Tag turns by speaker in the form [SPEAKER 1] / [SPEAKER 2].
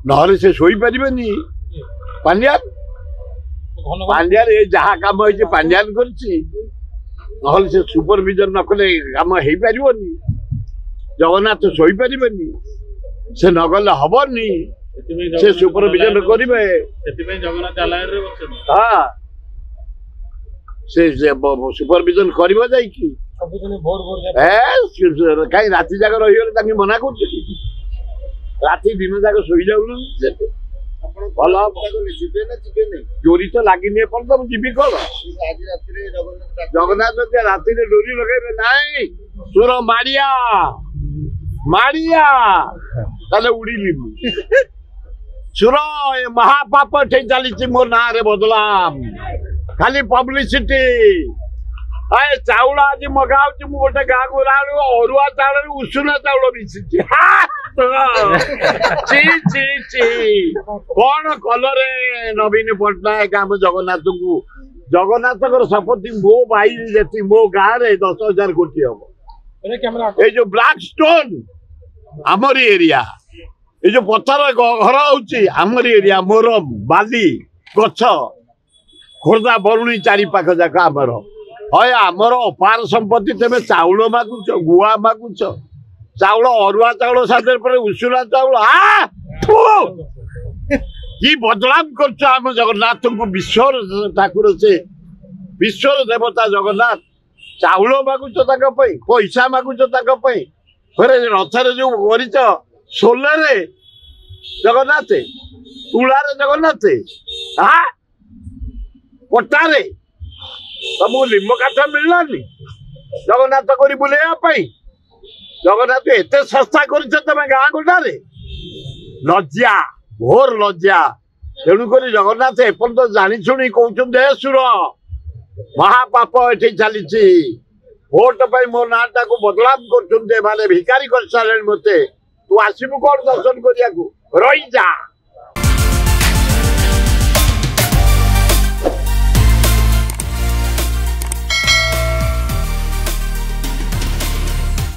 [SPEAKER 1] नहले से सोई परिबेनी पांड्यान पांड्यान ए जहा काम होइছে पांड्यान करछि नहले से सुपरविजन न कले काम हेई परिबोनी जगन्नाथ सोई परिबेनी से नगले हबनी से सुपरविजन करिवे
[SPEAKER 2] जगन्नाथ आलायर रे बसन
[SPEAKER 1] हां से सुपरविजन करिवो जाई की
[SPEAKER 2] सबदिन भोर भोर
[SPEAKER 1] कहीं राति जाक रही मना कर राति दिन जाक शोई जाऊन भल चोरी तो लगे जी कौन जगन्नाथ राति डोरी लगे नाई तोर माड़िया माड़िया उड़ी सुर महापाप ठे चली मो ना रे बदलाम खाली पब्लिसिटी आए चाउल आज मगाऊँ मु गोटे गाँ को अरुआ चाउल उषुना चाउल मिसी कौन कलरे नवीन पट्टनायक आम जगन्नाथ को जगन्नाथ संपत्ति मो भाई जी मो गाँव में 10,000 कोटी हम ये जो ब्लैक स्टोन आमरी एरिया ये जो पत्थर घर होमरी एरिया मोर बाली गछ खोर्धा बरुणी चारि पाख जाक आमर हय आमर अपार संपत्ति तेरे चाउल मागुच गुआ मागुच चाउल अरुआ चाउल साथ उषुना चाउल कि बदनाम कर जगन्नाथ को विश्व ठाकुर से विश्व देवता जगन्नाथ चाउल मागुच पैसा मागुच फिर रथर जो कर सोलरे जगन्नाथ तुलारे जगन्नाथ पट्टारे तुमको लिंब काठ मिललानी जगन्नाथ को बुलेवाई जगन्नाथ एत सस्ता कर गाँ गोटारे लज्जा घोर लज्जा तेणुक जगन्नाथ एपर्त जानी शुणी कहते सुर महापाप ये चली भोट पर मो नाटा को बदलाम कर भिकारी कर सारे मत तू आसबू कौन दर्शन करिया रही जा।